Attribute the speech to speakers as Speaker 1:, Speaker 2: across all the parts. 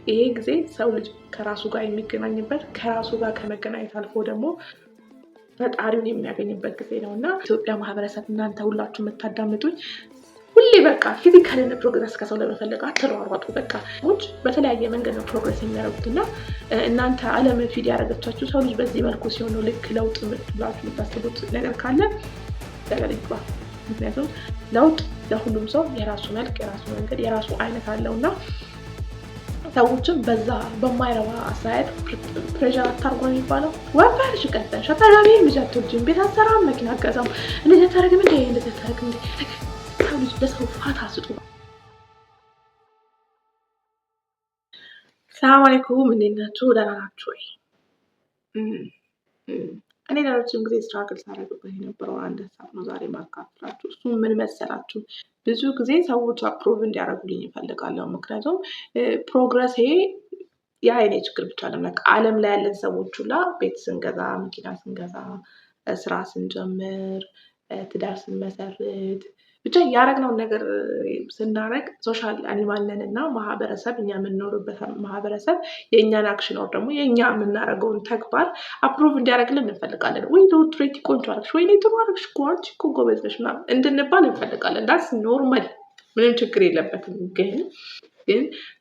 Speaker 1: ይሄ ጊዜ ሰው ልጅ ከራሱ ጋር የሚገናኝበት ከራሱ ጋር ከመገናኘት አልፎ ደግሞ ፈጣሪውን የሚያገኝበት ጊዜ ነው እና ኢትዮጵያ ማህበረሰብ እናንተ ሁላችሁ የምታዳምጡኝ ሁሌ በቃ ፊዚካል ፕሮግረስ ከሰው ለመፈለግ አትሯሯጡ። በቃ ሰዎች በተለያየ መንገድ ነው ፕሮግረስ የሚያደርጉት እና እናንተ ዓለም ፊድ ያደረገቻችሁ ሰው ልጅ በዚህ መልኩ ሲሆን ነው ልክ ለውጥ ብላችሁ የምታስቡት ነገር ካለ ነገር ይግባ። ምክንያቱም ለውጥ ለሁሉም ሰው የራሱ መልክ፣ የራሱ መንገድ፣ የራሱ አይነት አለው እና ሰዎችም በዛ በማይረባ አስተያየት ፕሬሸር አታርጎ ነው የሚባለው። ወንበር ሽቀጠን ሸታጋቢ ልጃቶችን ቤት አሰራም መኪና አገዛም እንደዚህ አታረግም እንደ እንደዚህ አታረግም እንደ ሰው ልጅ ለሰው ፋታ ስጡ። ሰላም አለይኩም፣ እንዴት ናችሁ? ደህና ናችሁ ወይ? እኔ ለረጅም ጊዜ ስትራግል ሳደርግበት የነበረው አንድ ሀሳብ ነው ዛሬ ማካፍላችሁ። እሱ ምን መሰላችሁ? ብዙ ጊዜ ሰዎች አፕሩቭ እንዲያደርጉልኝ እፈልጋለሁ። ምክንያቱም ፕሮግረሴ ያ የኔ ችግር ብቻ አይደለም። ዓለም ላይ ያለን ሰዎች ሁላ ቤት ስንገዛ፣ መኪና ስንገዛ፣ ስራ ስንጀምር፣ ትዳር ስንመሰርት ብቻ ያደረግነውን ነገር ስናደርግ ሶሻል አኒማል ነን እና ማህበረሰብ እኛ የምንኖርበት ማህበረሰብ የእኛን አክሽን ወር ደግሞ የእኛ የምናደርገውን ተግባር አፕሩቭ እንዲያደርግልን እንፈልጋለን። ወይ ዶክትሬት ቆንጆ አደረግሽ፣ ወይ ጥሩ አደረግሽ እኮ አንቺ እኮ ጎበዝ ነሽ ምናምን እንድንባል እንፈልጋለን። ዳትስ ኖርማል፣ ምንም ችግር የለበትም። ግን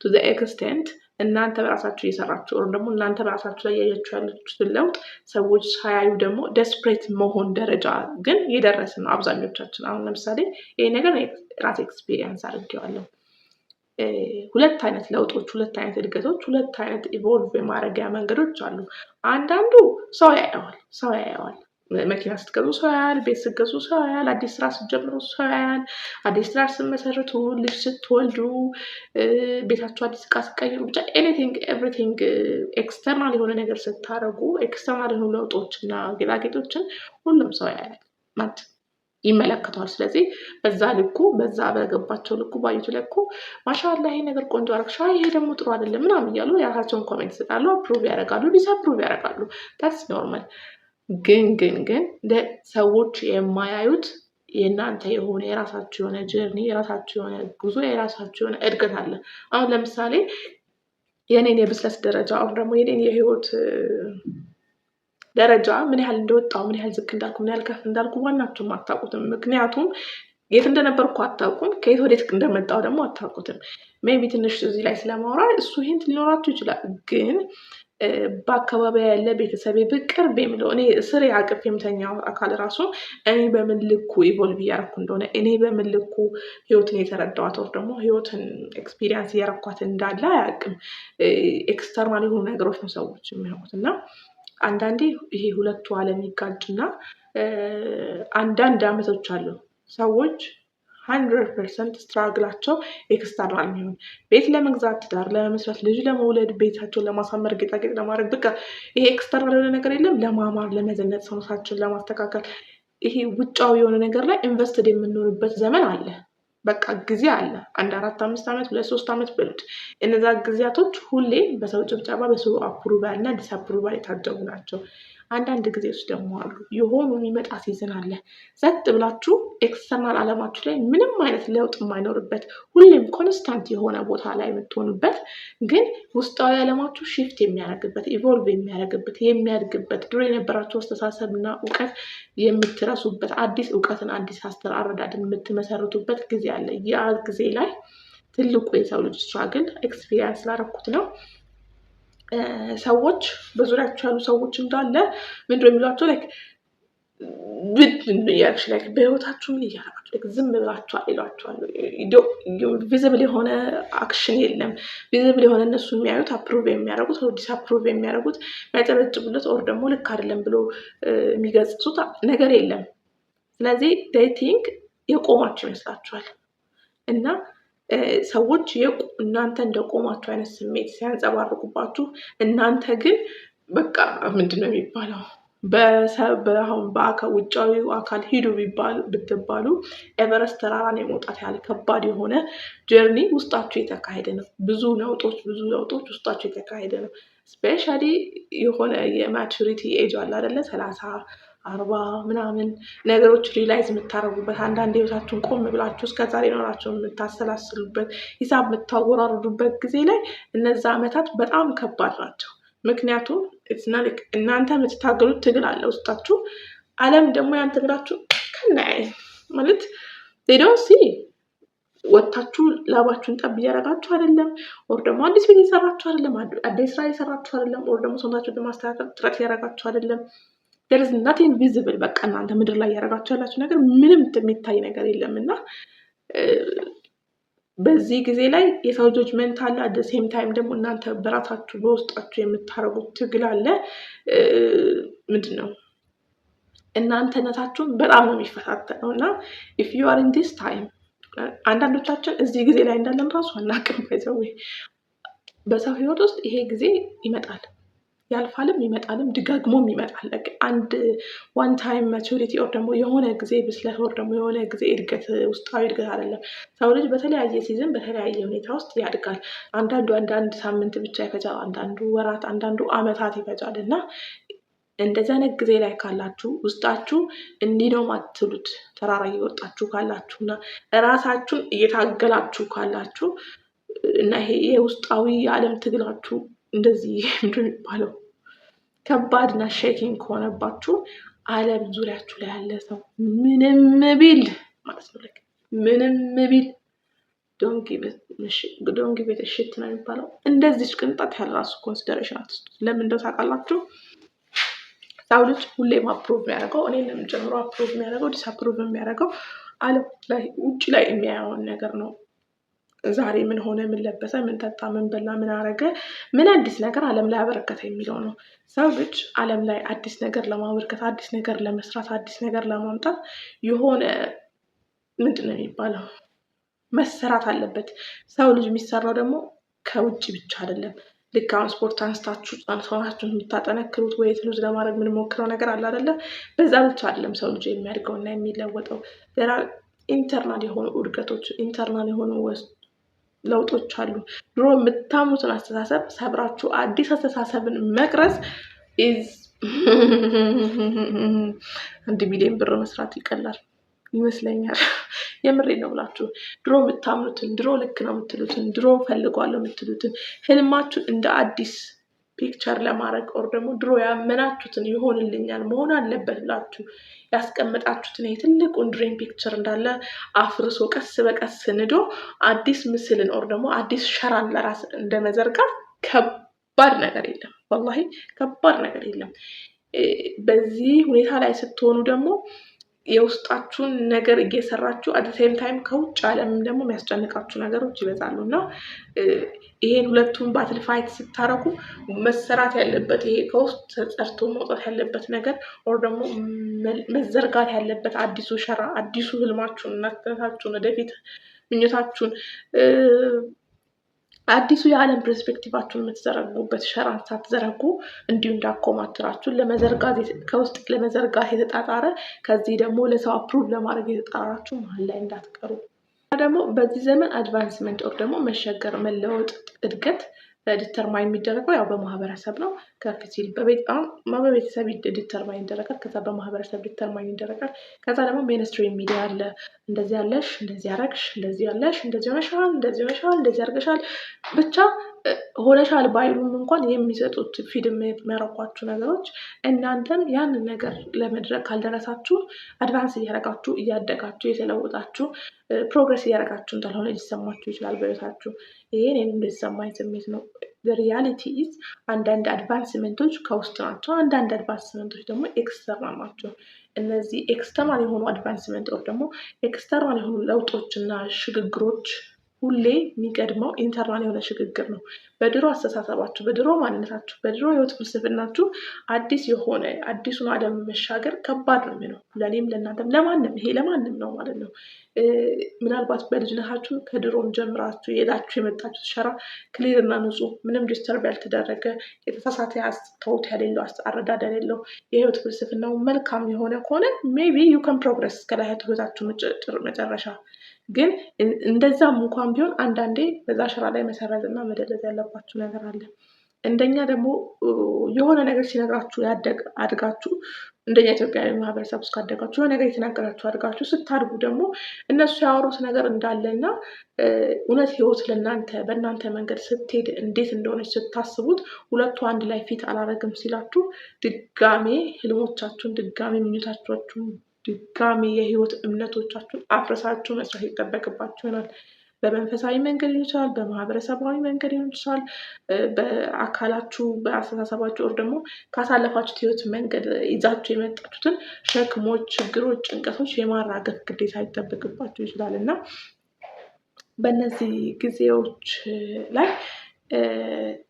Speaker 1: ቱ ዘ ኤክስቴንት እናንተ በራሳችሁ እየሰራችሁ ወይም ደግሞ እናንተ በራሳችሁ ላይ ያያችሁ ያላችሁትን ለውጥ ሰዎች ሳያዩ ደግሞ ደስፕሬት መሆን ደረጃ ግን የደረስን ነው አብዛኞቻችን። አሁን ለምሳሌ ይሄ ነገር ራሴ ኤክስፒሪየንስ አድርጌዋለሁ። ሁለት አይነት ለውጦች፣ ሁለት አይነት እድገቶች፣ ሁለት አይነት ኢቮልቭ የማድረጊያ መንገዶች አሉ። አንዳንዱ ሰው ያየዋል። መኪና ስትገዙ ሰው ያያል፣ ቤት ስትገዙ ሰው ያያል፣ አዲስ ስራ ስትጀምሩ ሰው ያያል፣ አዲስ ትዳር ስትመሰርቱ፣ ልጅ ስትወልዱ፣ ቤታችሁ አዲስ እቃ ስትቀይሩ፣ ብቻ ኤኒቲንግ ኤቭሪቲንግ ኤክስተርናል የሆነ ነገር ስታደርጉ ኤክስተርናል የሆኑ ለውጦችና ጌጣጌጦችን ሁሉም ሰው ያያል ማለት ይመለከተዋል። ስለዚህ በዛ ልኩ በዛ በገባቸው ልኩ ባዩት ልኩ ማሻአላ ይሄ ነገር ቆንጆ አረግሻ፣ ይሄ ደግሞ ጥሩ አይደለም ምናምን እያሉ የራሳቸውን ኮሜንት ይሰጣሉ፣ አፕሩቭ ያደርጋሉ፣ ዲስአፕሩቭ ያደርጋሉ። ታትስ ኖርማል። ግን ሰዎች የማያዩት የእናንተ የሆነ የራሳችሁ የሆነ ጀርኒ፣ የራሳችሁ የሆነ ጉዞ፣ የራሳችሁ የሆነ እድገት አለ። አሁን ለምሳሌ የኔን የብስለት ደረጃ አሁን ደግሞ የኔን የህይወት ደረጃ ምን ያህል እንደወጣው፣ ምን ያህል ዝቅ እንዳልኩ፣ ምን ያህል ከፍ እንዳልኩ ዋናችሁም አታውቁትም። ምክንያቱም የት እንደነበርኩ አታውቁም፣ ከየት ወዴት እንደመጣው ደግሞ አታውቁትም። ሜቢ ትንሽ እዚህ ላይ ስለማውራ እሱ ሂንት ሊኖራችሁ ይችላል። ግን በአካባቢ ያለ ቤተሰቤ በቅርብ የሚለው እኔ ስሬ አቅፍ የምተኛው አካል ራሱ እኔ በምን ልኩ ኢቮልቭ እያደረኩ እንደሆነ፣ እኔ በምን ልኩ ህይወትን የተረዳኋት ወር ደግሞ ህይወትን ኤክስፒሪየንስ እያረኳት እንዳለ አያውቅም። ኤክስተርናል የሆኑ ነገሮች ነው ሰዎች የሚያውቁት እና አንዳንዴ ይሄ ሁለቱ ዓለም ይጋጭና አንዳንድ አመቶች አሉ ሰዎች 100% ስትራግላቸው ኤክስተርናል የሚሆን ቤት ለመግዛት፣ ትዳር ለመመስረት፣ ልጅ ለመውለድ፣ ቤታቸውን ለማሳመር፣ ጌጣጌጥ ለማድረግ በቃ ይሄ ኤክስተርናል የሆነ ነገር የለም። ለማማር፣ ለመዘነጥ፣ ሰውነታችንን ለማስተካከል ይሄ ውጫዊ የሆነ ነገር ላይ ኢንቨስትድ የምንሆንበት ዘመን አለ። በቃ ጊዜ አለ። 1 4 5 ዓመት 2 3 ዓመት በሉት። እነዛ ጊዜያቶች ሁሌ በሰው ጭብጨባ፣ በሰው አፕሩቫል እና ዲስአፕሩቫል የታጀቡ ናቸው። አንዳንድ ጊዜዎች ደግሞ አሉ የሆኑ የሚመጣ ሲዝን አለ ጸጥ ብላችሁ ኤክስተርናል ዓለማችሁ ላይ ምንም አይነት ለውጥ የማይኖርበት ሁሌም ኮንስታንት የሆነ ቦታ ላይ የምትሆኑበት ግን ውስጣዊ ዓለማችሁ ሺፍት የሚያደርግበት፣ ኢቮልቭ የሚያደርግበት፣ የሚያድግበት፣ ድሮ የነበራችሁ አስተሳሰብና እውቀት የምትረሱበት፣ አዲስ እውቀትን አዲስ አስተራረዳድን የምትመሰርቱበት ጊዜ አለ። ያ ጊዜ ላይ ትልቁ የሰው ልጅ ስትራግል ኤክስፒሪየንስ ላደረኩት ነው። ሰዎች በዙሪያቸው ያሉ ሰዎች እንዳለ ምንድነው የሚሏቸው ላይክ በህይወታችሁ ምን እያደረጋችሁ ዝም ብላችኋል ይሏቸዋል። ቪዚብል የሆነ አክሽን የለም። ቪዚብል የሆነ እነሱ የሚያዩት አፕሩቭ የሚያደርጉት ወይ ዲስአፕሩቭ የሚያደርጉት የሚያጨበጭቡለት ኦር ደግሞ ልክ አይደለም ብሎ የሚገጽጹት ነገር የለም። ስለዚህ they think የቆማችሁ ይመስላችኋል እና ሰዎች እናንተ እንደቆማችሁ አይነት ስሜት ሲያንጸባርቁባችሁ እናንተ ግን በቃ ምንድነው የሚባለው በአሁን ውጫዊ አካል ሂዱ ብትባሉ ኤቨረስት ተራራን የመውጣት ያህል ከባድ የሆነ ጀርኒ ውስጣችሁ የተካሄደ ነው። ብዙ ለውጦች ውስጣችሁ የተካሄደ ነው። ስፔሻሊ የሆነ የማቹሪቲ ኤጅ አለ አይደለ 30 40 ምናምን ነገሮች ሪላይዝ የምታደርጉበት አንዳንድ ህይወታችሁን ቆም ብላችሁ እስከዛሬ ኖራችሁ የምታሰላስሉበት ሂሳብ የምታወራርዱበት ጊዜ ላይ እነዛ ዓመታት በጣም ከባድ ናቸው። ምክንያቱም እናንተ የምትታገሉት ትግል አለ ውስጣችሁ። ዓለም ደግሞ ያን ትግላችሁ ከናይ ማለት ዴዶን ሲ ወጥታችሁ ላባችሁን ጠብ እያደረጋችሁ አይደለም፣ ወር ደግሞ አዲስ ቤት እየሰራችሁ አይደለም፣ አዲስ ስራ እየሰራችሁ አይደለም፣ ወር ደግሞ ሰውነታችሁን ለማስተካከል ጥረት እያደረጋችሁ አይደለም። there is nothing visible በቃ እናንተ ምድር ላይ እያደረጋችሁ ያላችሁ ነገር ምንም የሚታይ ነገር የለም። እና በዚህ ጊዜ ላይ የሰው ጆጅመንት አለ። at the same time ደግሞ እናንተ በራሳችሁ በውስጣችሁ የምታረጉት ትግል አለ። ምንድነው እናንተነታችሁን በጣም ነው የሚፈታተነው። እና if you are in this time አንዳንዶቻችን እዚህ ጊዜ ላይ እንዳለን ራሱ አናውቅም። በሰው ህይወት ውስጥ ይሄ ጊዜ ይመጣል፣ ያልፋልም ይመጣልም ድጋግሞም ይመጣል። አንድ ዋን ታይም ማቹሪቲ ኦር ደግሞ የሆነ ጊዜ ብስለት ኦር ደግሞ የሆነ ጊዜ እድገት ውስጣዊ እድገት አይደለም። ሰው ልጅ በተለያየ ሲዝን በተለያየ ሁኔታ ውስጥ ያድጋል። አንዳንድ ሳምንት ብቻ ይፈጃል፣ አንዳንዱ ወራት፣ አንዳንዱ አመታት ይፈጃል። እና እንደዚህ አይነት ጊዜ ላይ ካላችሁ ውስጣችሁ እንዲህ ነው ማትሉት ተራራ እየወጣችሁ ካላችሁና ራሳችሁን እየታገላችሁ ካላችሁ እና ይሄ የውስጣዊ የዓለም ትግላችሁ እንደዚህ እንደሚባለው ከባድና ሼኪንግ ከሆነባችሁ ዓለም ዙሪያችሁ ላይ ያለ ሰው ምንም ቢል ማለት ነው ምንም ቢል don't give it a shit ነው የሚባለው። እንደዚህ ቅንጣት ያለ ራሱ ኮንሲደሬሽን አትስጡት። ለምን እንደው ታውቃላችሁ? ሰው ልጅ ሁሌም አፕሩቭ የሚያደርገው እኔንም ጨምሮ አፕሩቭ የሚያደርገው ዲስአፕሩቭ የሚያደርገው ዓለም ላይ ውጭ ላይ የሚያየውን ነገር ነው። ዛሬ ምን ሆነ፣ ምን ለበሰ፣ ምን ጠጣ፣ ምን በላ፣ ምን አረገ፣ ምን አዲስ ነገር ዓለም ላይ አበረከተ የሚለው ነው። ሰው ልጅ ዓለም ላይ አዲስ ነገር ለማበርከት፣ አዲስ ነገር ለመስራት፣ አዲስ ነገር ለማምጣት የሆነ ምንድነው የሚባለው መሰራት አለበት። ሰው ልጅ የሚሰራው ደግሞ ከውጭ ብቻ አይደለም። ልክ አሁን ስፖርት አንስታችሁ ሰውነታችሁን የምታጠነክሩት ወይ ሉዝ ለማድረግ የምንሞክረው ነገር አለ አይደለ? በዛ ብቻ አይደለም ሰው ልጅ የሚያድገውና የሚለወጠው። ኢንተርናል የሆኑ እድገቶች፣ ኢንተርናል የሆኑ ለውጦች አሉ። ድሮ የምታሙትን አስተሳሰብ ሰብራችሁ አዲስ አስተሳሰብን መቅረጽ ኢዝ 1 ሚሊዮን ብር መስራት ይቀላል ይመስለኛል። የምሬን ነው ብላችሁ ድሮ የምታምኑትን፣ ድሮ ልክ ነው የምትሉትን፣ ድሮ ፈልጓለሁ የምትሉትን ህልማችሁን እንደ አዲስ ፒክቸር ለማድረግ ኦር ደግሞ ድሮ ያመናችሁትን ይሆንልኛል መሆን አለበት ብላችሁ ያስቀመጣችሁትን የትልቁን ድሪም ፒክቸር እንዳለ አፍርሶ ቀስ በቀስ ንዶ አዲስ ምስልን ኦር ደግሞ አዲስ ሸራን ለራስ እንደመዘርጋት ከባድ ነገር የለም። ወላሂ ከባድ ነገር የለም። በዚህ ሁኔታ ላይ ስትሆኑ ደግሞ የውስጣችሁን ነገር እየሰራችሁ at the same time ከውጭ ዓለም ደግሞ የሚያስጨንቃችሁ ነገሮች ይበዛሉ። እና ይሄን ሁለቱን ባትል ፋይት ስታረጉ መሰራት ያለበት ይሄ ከውስጥ ተጸርቶ መውጣት ያለበት ነገር ኦር ደግሞ መዘርጋት ያለበት አዲሱ ሸራ፣ አዲሱ ህልማችሁን፣ እናንተታችሁን፣ ወደፊት ምኞታችሁን፣ አዲሱ የዓለም ፐርስፔክቲቫችሁን የምትዘረጉበት ሸራን ሳትዘረጉ እንዲሁ እንዳኮማትራችሁን ለመዘርጋት ከውስጥ ለመዘርጋት የተጣጣረ ከዚህ ደግሞ ለሰው አፕሩቭ ለማድረግ የተጣራችሁ መሀል ላይ እንዳትቀሩ። ደግሞ በዚህ ዘመን አድቫንስመንት ኦር ደግሞ መሸገር፣ መለወጥ፣ እድገት ዲተርማይን የሚደረገው ያው በማህበረሰብ ነው። ከፍ ሲል በቤተሰብ ዲተርማይን ይደረጋል። ከዛ በማህበረሰብ ዲተርማይን ይደረጋል። ከዛ ደግሞ ሜንስትሪም ሚዲያ አለ። እንደዚህ ያለሽ፣ እንደዚህ ያረግሽ፣ እንደዚህ ያለሽ፣ እንደዚህ ሆነሻል፣ እንደዚህ ሆነሻል፣ እንደዚህ አርገሻል፣ ብቻ ሆነሻል ባይሉም እንኳን የሚሰጡት ፊልም የሚያረኳችሁ ነገሮች እናንተም ያንን ነገር ለመድረግ ካልደረሳችሁ አድቫንስ እያረጋችሁ እያደጋችሁ የተለወጣችሁ ፕሮግረስ እያረጋችሁ እንዳልሆነ ሊሰማችሁ ይችላል በህይወታችሁ። ይሄን የሚሰማኝ ስሜት ነው። ሪያሊቲ ኢዝ አንዳንድ አድቫንስመንቶች ከውስጥ ናቸው፣ አንዳንድ አድቫንስመንቶች ደግሞ ኤክስተርናል ናቸው። እነዚህ ኤክስተርናል የሆኑ አድቫንስመንት ኦር ደግሞ ኤክስተርናል የሆኑ ለውጦችና ሽግግሮች ሁሌ የሚቀድመው ኢንተርናል የሆነ ሽግግር ነው። በድሮ አስተሳሰባችሁ፣ በድሮ ማንነታችሁ፣ በድሮ ህይወት ፍልስፍናችሁ አዲስ የሆነ አዲሱን ዓለም መሻገር ከባድ ነው የሚሆነው። ለእኔም ለእናንተም ለማንም ይሄ ለማንም ነው ማለት ነው። ምናልባት በልጅነታችሁ ከድሮም ጀምራችሁ የሄዳችሁ የመጣችሁ ሸራ ክሊር እና ንጹህ ምንም ዲስተርብ ያልተደረገ የተሳሳተ አስተውት ያሌለው አረዳድ ያሌለው የህይወት ፍልስፍናው መልካም የሆነ ከሆነ ሜቢ ዩ ካን ፕሮግረስ እስከ ላይ ህይወታችሁ መጨረሻ። ግን እንደዛም እንኳን ቢሆን አንዳንዴ በዛ ሸራ ላይ መሰረዝ እና መደለዝ ያለባችሁ ነገር አለ። እንደኛ ደግሞ የሆነ ነገር ሲነግራችሁ አድጋችሁ እንደኛ ኢትዮጵያዊ ማህበረሰብ ውስጥ ካደጋችሁ የሆነ ነገር የተናገራችሁ አድጋችሁ ስታድጉ ደግሞ እነሱ ያወሩት ነገር እንዳለና እውነት ህይወት በእናንተ መንገድ ስትሄድ እንዴት እንደሆነች ስታስቡት ሁለቱ አንድ ላይ ፊት አላረግም ሲላችሁ ድጋሜ ህልሞቻችሁን፣ ድጋሜ ምኞታችሁን፣ ድጋሜ የህይወት እምነቶቻችሁን አፍርሳችሁ መስራት ይጠበቅባችሁ ይሆናል። በመንፈሳዊ መንገድ ሊሆን ይችላል፣ በማህበረሰባዊ መንገድ ሊሆን ይችላል፣ በአካላችሁ፣ በአስተሳሰባችሁ ወር ደግሞ ካሳለፋችሁት ህይወት መንገድ ይዛችሁ የመጣችሁትን ሸክሞች፣ ችግሮች፣ ጭንቀቶች የማራገፍ ግዴታ ይጠበቅባችሁ ይችላል እና በእነዚህ ጊዜዎች ላይ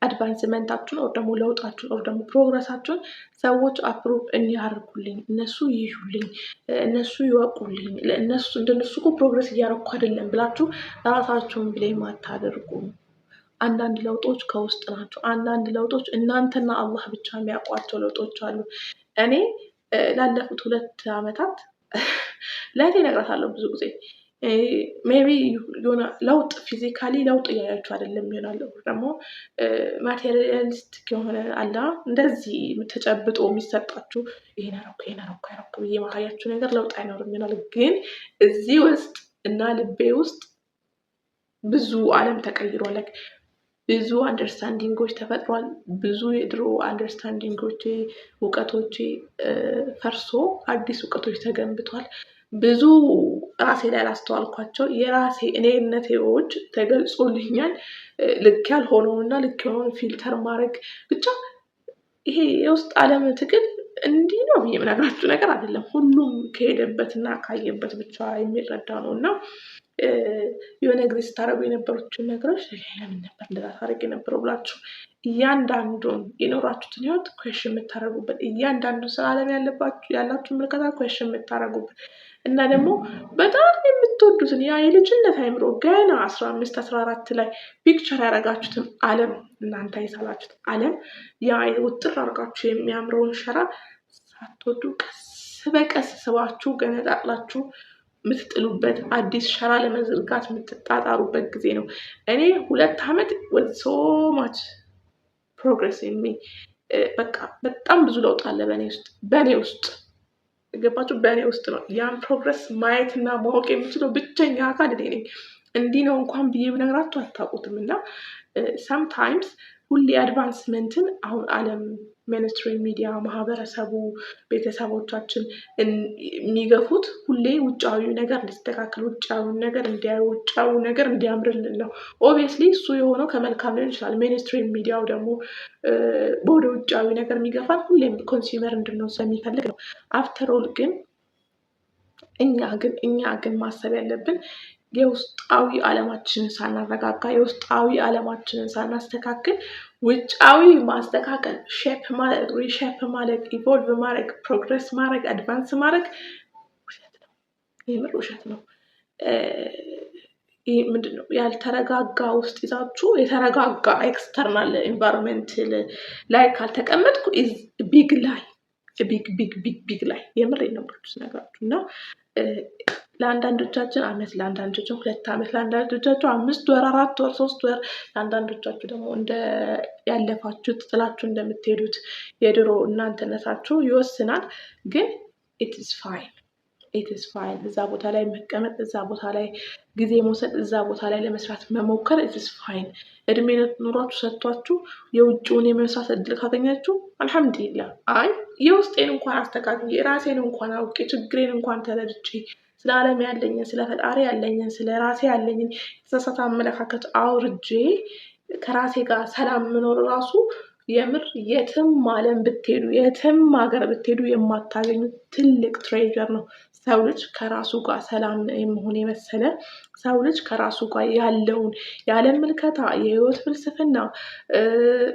Speaker 1: አድቫንስመንታችሁን ወር ደግሞ ለውጣችሁን ወር ደግሞ ፕሮግረሳችሁን ሰዎች አፕሩቭ እንዲያደርጉልኝ፣ እነሱ ይዩልኝ፣ እነሱ ይወቁልኝ፣ እንደነሱ እኮ ፕሮግረስ እያደረኩ አይደለም ብላችሁ ራሳችሁን ብሌም አታድርጉ። አንዳንድ ለውጦች ከውስጥ ናቸው። አንዳንድ ለውጦች እናንተና አላህ ብቻ የሚያውቋቸው ለውጦች አሉ። እኔ ላለፉት 2 ዓመታት ለእህቴ እነግራታለሁ ብዙ ጊዜ ሜቢ የሆነ ለውጥ ፊዚካሊ ለውጥ እያያችሁ አይደለም ይሆናል፣ ደግሞ ማቴሪያሊስቲክ የሆነ አለ እንደዚህ ተጨብጦ የሚሰጣችሁ ይሄን አረኩ ብዬ ማሳያችሁ ነገር ለውጥ አይኖርም ይሆናል። ግን እዚህ ውስጥ እና ልቤ ውስጥ ብዙ ዓለም ተቀይሯል። ብዙ አንደርስታንዲንጎች ተፈጥሯል። ብዙ የድሮ አንደርስታንዲንጎቼ እውቀቶቼ ፈርሶ አዲስ እውቀቶች ተገንብቷል። ብዙ ራሴ ላይ ያላስተዋልኳቸው የራሴ እኔነቴዎች ተገልጾልኛል። ልክ ያልሆነውና ልክ የሆነውን ፊልተር ማድረግ ብቻ ይሄ የውስጥ ዓለም ትግል እንዲህ ነው ብዬ የምነግራችሁ ነገር አይደለም። ሁሉም ከሄደበትና ካየበት ብቻ የሚረዳ ነው እና የሆነ ጊዜ ስታደርጉ የነበሩትን ነገሮች ለምን ነበር እንደዛ ታደርግ የነበረው ብላችሁ እያንዳንዱን የኖራችሁትን ህይወት ኩዌሽን የምታደርጉበት፣ እያንዳንዱን ስለ ዓለም ያላችሁ ምልከታ ኩዌሽን የምታደርጉበት እና ደግሞ በጣም የምትወዱትን ያ የልጅነት አይምሮ ገና 15-14 ላይ ፒክቸር ያደረጋችሁትን ዓለም እናንተ የሳላችሁት ዓለም ያ ውጥር አድርጋችሁ የሚያምረውን ሸራ ሳትወዱ ቀስ በቀስ ስባችሁ ገነጣጥላችሁ የምትጥሉበት አዲስ ሸራ ለመዘርጋት የምትጣጣሩበት ጊዜ ነው። እኔ 2 ዓመት with so much progress in me በቃ በጣም ብዙ ለውጥ አለ በእኔ ውስጥ ገባችሁ? በእኔ ውስጥ ነው ያን ፕሮግረስ ማየትና ማወቅ የምችለው ብቸኛ አካል እኔ ነኝ። እንዲህ ነው እንኳን ብዬ ብነግራችሁ አታውቁትም። እና sometimes ሁሌ አድቫንስመንትን አሁን ዓለም ሜንስትሪም ሚዲያ ማህበረሰቡ ቤተሰቦቻችን የሚገፉት ሁሌ ውጫዊ ነገር እንዲስተካከል፣ ውጫዊ ነገር እንዲያዩ፣ ውጫዊ ነገር እንዲያምርልን ነው። ኦብቪየስሊ እሱ የሆነው ከመልካም ሊሆን ይችላል። ሜንስትሪም ሚዲያው ደግሞ ወደ ውጫዊ ነገር የሚገፋል ሁሌም ኮንሱመር እንድንሆን ስለሚፈልግ ነው። አፍተር ኦል ግን እኛ ግን ማሰብ ያለብን የውስጣዊ ዓለማችንን ሳናረጋጋ፣ የውስጣዊ ዓለማችንን ሳናስተካክል ውጫዊ ማስተካከል፣ ሼፕ ማድረግ፣ ሪሼፕ ማድረግ፣ ኢቮልቭ ማድረግ፣ ፕሮግረስ ማድረግ፣ አድቫንስ ማድረግ ውሸት ነው። የምር ውሸት ነው። ይህ ምንድን ነው? ያልተረጋጋ ውስጥ ይዛችሁ የተረጋጋ ኤክስተርናል ኤንቫይሮንመንት ላይ ካልተቀመጥኩ ቢግ ላይ ቢግ ላይ የምሬን ነው ነገራችሁ እና ለአንዳንዶቻችን ዓመት፣ ለአንዳንዶቻችን 2 ዓመት፣ ለአንዳንዶቻችሁ 5 ወር፣ 4 ወር፣ 3 ወር፣ ለአንዳንዶቻችሁ ደግሞ እንደ ያለፋችሁት ጥላችሁ እንደምትሄዱት የድሮ እናንተነታችሁ ይወስናል። ግን it is fine። እዛ ቦታ ላይ መቀመጥ፣ እዛ ቦታ ላይ ጊዜ መውሰድ፣ እዛ ቦታ ላይ ለመስራት መሞከር it is fine። እድሜ ኑሯችሁ ሰጥቷችሁ የውጭውን የመስራት እድል ካገኛችሁ አልሐምዱሊላህ። አይ የውስጤን እንኳን አስተካክዬ የራሴን እንኳን አውቄ ችግሬን እንኳን ተረድቼ ስለ ዓለም ያለኝን፣ ስለ ፈጣሪ ያለኝን፣ ስለ ራሴ ያለኝን የተሳሳተ አመለካከት አውርጄ ከራሴ ጋር ሰላም መኖር ራሱ የምር የትም ዓለም ብትሄዱ፣ የትም ሀገር ብትሄዱ የማታገኙት ትልቅ ትሬዠር ነው። ሰው ልጅ ከራሱ ጋር ሰላም መሆን የመሰለ ሰው ልጅ ከራሱ ጋር ያለውን የዓለም ምልከታ፣ የህይወት ፍልስፍና፣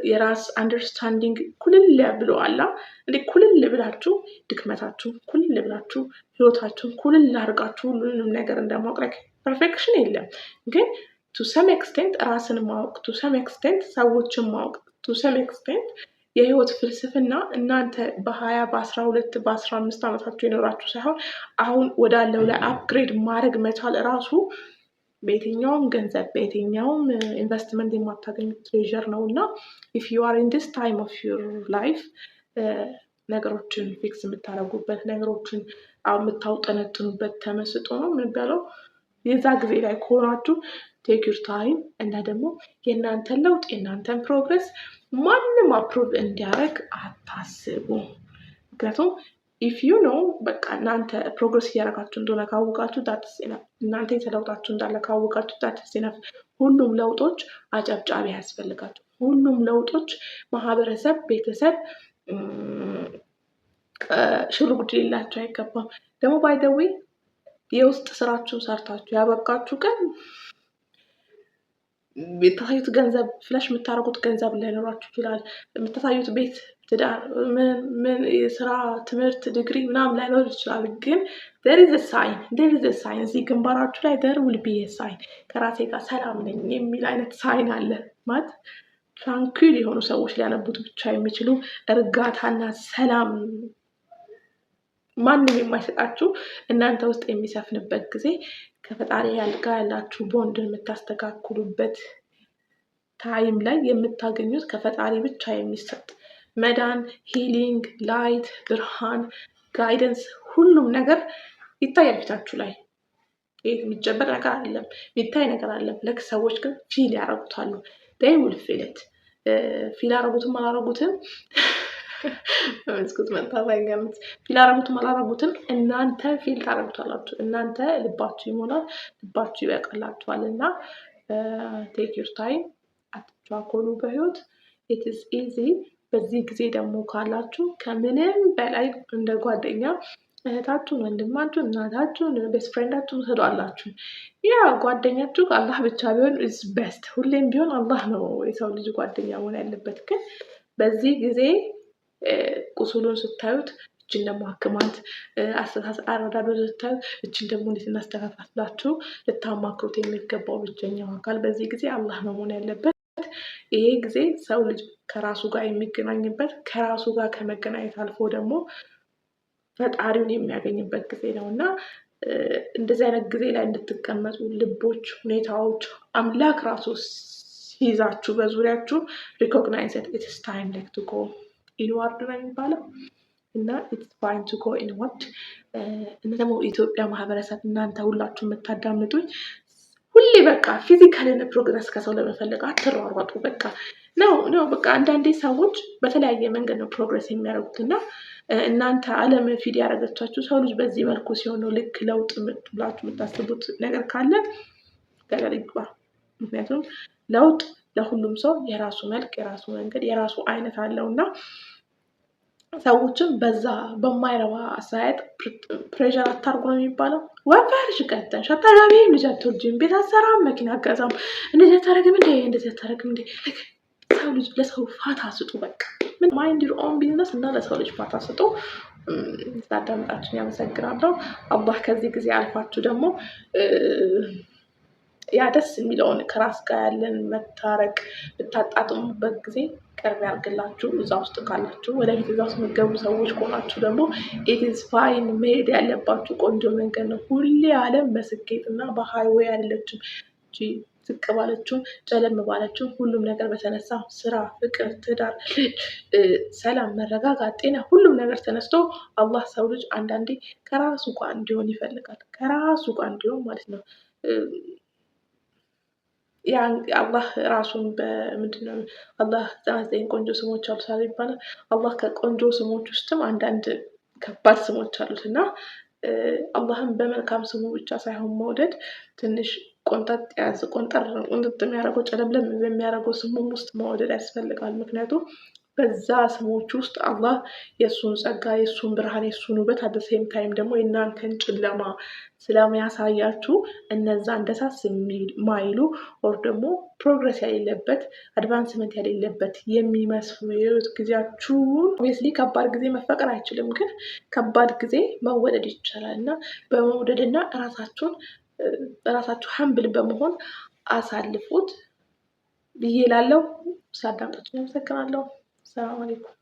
Speaker 1: የራስ አንደርስታንዲንግ ኩልል ብለዋላ እንዴ! ኩልል ብላችሁ ድክመታችሁን ኩልል ብላችሁ ህይወታችሁን ኩልል አድርጋችሁ ሁሉንም ነገር እንደማውቅ ፐርፌክሽን የለም። ግን ቱ ሰም ኤክስቴንት ራስን ማወቅ፣ ቱ ሰም ኤክስቴንት ሰዎችን ማወቅ፣ ቱ ሰም ኤክስቴንት የህይወት ፍልስፍና እናንተ በ20 በ12 በ15 ዓመታችሁ የኖራችሁ ሳይሆን አሁን ወዳለው ላይ አፕግሬድ ማድረግ መቻል ራሱ በየትኛውም ገንዘብ በየትኛውም ኢንቨስትመንት የማታገኙት ትሬዠር ነው እና ኢፍ ዩ አር ኢን ዲስ ታይም ኦፍ ዩር ላይፍ ነገሮችን ፊክስ የምታደርጉበት ነገሮችን የምታውጠነጥኑበት ተመስጦ ነው የሚባለው። የዛ ጊዜ ላይ ከሆናችሁ ቴክ ዩር ታይም እና ደግሞ የእናንተን ለውጥ የእናንተን ፕሮግረስ ማንም አፕሩቭ እንዲያደርግ አታስቡ። ምክንያቱም ኢፍ ዩ ኖ በቃ እናንተ ፕሮግረስ እያደረጋችሁ እንደሆነ ካወቃችሁ ዳትስ ኢነፍ። እናንተ የተለውጣችሁ እንዳለ ካወቃችሁ ዳትስ ኢነፍ። ሁሉም ለውጦች አጨብጫቢ ያስፈልጋቸው። ሁሉም ለውጦች ማህበረሰብ፣ ቤተሰብ ሽሩጉድ ሌላቸው አይገባም። ደግሞ ባይ ዘ ዌይ የውስጥ ስራችሁን ሰርታችሁ ያበቃችሁ ቀን የምታሳዩት ገንዘብ ፍለሽ የምታደርጉት ገንዘብ ላይኖራችሁ ይችላል። የምታሳዩት ቤት፣ ትዳር፣ ምን የስራ ትምህርት፣ ዲግሪ ምናምን ላይኖር ይችላል። ግን there is a sign እዚህ ግንባራችሁ ላይ there will be a sign ከራሴ ጋር ሰላም ነኝ የሚል አይነት ሳይን አለ። ማለት ትራንኩል የሆኑ ሰዎች ሊያነቡት ብቻ የሚችሉ እርጋታና ሰላም ማንም የማይሰጣችሁ እናንተ ውስጥ የሚሰፍንበት ጊዜ ከፈጣሪ ጋር ያላችሁ ቦንድን የምታስተካክሉበት ታይም ላይ የምታገኙት ከፈጣሪ ብቻ የሚሰጥ መዳን፣ ሂሊንግ፣ ላይት፣ ብርሃን፣ ጋይደንስ ሁሉም ነገር ይታያል ፊታችሁ ላይ። ይህ የሚጨበጥ ነገር አይደለም፣ የሚታይ ነገር አይደለም። ልክ ሰዎች ግን ፊል ያደርጉታሉ። they will feel it ፊል ያደረጉትም አላረጉትም መስኩት መጣባኛምት ፊል ያደረጉትም አላረጉትም እናንተ ፊል ታደርጉታላችሁ። እናንተ ልባችሁ ይሞላል፣ ልባችሁ ይበቃላችኋል። እና ቴክ ዩር ታይም፣ አትቻኮሉ በህይወት ኢት ኢዝ ኢዚ። በዚህ ጊዜ ደግሞ ካላችሁ ከምንም በላይ እንደ ጓደኛ እህታችሁን፣ ወንድማችሁን፣ እናታችሁን፣ ቤስት ፍሬንዳችሁን ትሰጧላችሁ። ያ ጓደኛችሁ አላህ ብቻ ቢሆን ኢዝ ቤስት። ሁሌም ቢሆን አላህ ነው የሰው ልጅ ጓደኛ መሆን ያለበት። ግን በዚህ ጊዜ ቁስሉን ስታዩት እችን ደግሞ ሐክማት አስተሳሰብ አረዳዶ ስታዩት እችን ደግሞ እንዴት እናስተካክላችሁ ልታማክሩት የሚገባው ብቸኛው አካል በዚህ ጊዜ አላህ ነው መሆን ያለበት። ይሄ ጊዜ ሰው ልጅ ከራሱ ጋር የሚገናኝበት ከራሱ ጋር ከመገናኘት አልፎ ደግሞ ፈጣሪውን የሚያገኝበት ጊዜ ነው እና እንደዚህ አይነት ጊዜ ላይ እንድትቀመጡ ልቦች፣ ሁኔታዎች አምላክ ራሱ ሲይዛችሁ በዙሪያችሁ ሪኮግናይዝ ኢትስ ታይም ላይክ ቱ ጎ ኢንዋርድ ነው የሚባለው እና ኢትስ ፋይን ቱ ጎ ኢንዋርድ። እና ደግሞ ኢትዮጵያ ማህበረሰብ እናንተ ሁላችሁ የምታዳምጡኝ ሁሌ በቃ ፊዚካልን ፕሮግረስ ከሰው ለመፈለግ አትሯሯጡ። በቃ ነው በቃ አንዳንዴ ሰዎች በተለያየ መንገድ ነው ፕሮግረስ የሚያደርጉት እና እናንተ ዓለም ፊድ ያደረገቻችሁ ሰው ልጅ በዚህ መልኩ ሲሆን ነው ልክ ለውጥ ብላችሁ የምታስቡት ነገር ካለ ገደል ይግባ። ምክንያቱም ለውጥ ለሁሉም ሰው የራሱ መልክ፣ የራሱ መንገድ፣ የራሱ አይነት አለው እና ሰዎችን በዛ በማይረባ አስተያየት ፕሬሸር አታርጉ ነው የሚባለው። ወፈርሽ ቀጠንሽ አታገቢም፣ ልጅ አትወልጂም፣ ቤት አትሰራም፣ መኪና አትገዛም፣ እንደዚህ አታረግም እንዴ እንደዚህ አታረግም እንዴ። ሰው ልጅ ለሰው ፋታ ስጡ። በቃ ምን ማይንድ ዩር ኦን ቢዝነስ እና ለሰው ልጅ ፋታ ስጡ። ስላዳመጣችሁኝ ያመሰግናለሁ። አላህ ከዚህ ጊዜ አልፋችሁ ደግሞ ያ ደስ የሚለውን ከራስ ጋር ያለን መታረቅ ብታጣጥሙበት ጊዜ ቅርብ ያርግላችሁ። እዛ ውስጥ ካላችሁ ወደፊት እዛ ውስጥ የሚገቡ ሰዎች ከሆናችሁ ደግሞ ኢትስ ፋይን። መሄድ ያለባችሁ ቆንጆ መንገድ ነው። ሁሌ ዓለም በስኬት እና በሃይዌይ አይደለችም። ዝቅ ባለችው ጨለም ባለችው ሁሉም ነገር በተነሳ ስራ፣ ፍቅር፣ ትዳር፣ ሰላም፣ መረጋጋት፣ ጤና ሁሉም ነገር ተነስቶ አላህ ሰው ልጅ አንዳንዴ ከራሱ ጋር እንዲሆን ይፈልጋል። ከራሱ ጋር እንዲሆን ማለት ነው። አላህ ራሱን በምንድነው አላህ 99 ቆንጆ ስሞች አሉት ይባላል። አላህ ከቆንጆ ስሞች ውስጥም አንዳንድ ከባድ ስሞች አሉት እና አላህን በመልካም ስሙ ብቻ ሳይሆን መውደድ ትንሽ ቆንጠጥ ያዝ ቆንጠር የሚያደርገው ጨለምለም በሚያደርገው ስሙም ውስጥ መውደድ ያስፈልጋል። ምክንያቱም በዛ ስሞች ውስጥ አላህ የእሱን ጸጋ፣ የእሱን ብርሃን፣ የእሱን ውበት አደሴም ታይም ደግሞ የእናንተን ጨለማ ስለሚያሳያችሁ እነዛ እንደሳስ የማይሉ ኦር ደግሞ ፕሮግረስ የሌለበት አድቫንስመንት የሌለበት የሚመስሉ የህይወት ጊዜያችሁን ኦብቪየስሊ ከባድ ጊዜ መፈቀር አይችልም፣ ግን ከባድ ጊዜ መወደድ ይቻላል እና በመውደድና ራሳችሁ ሀምብል በመሆን አሳልፉት ብዬ እላለሁ። ሳዳምጣችሁ አመሰግናለሁ። ሰላም አለይኩም።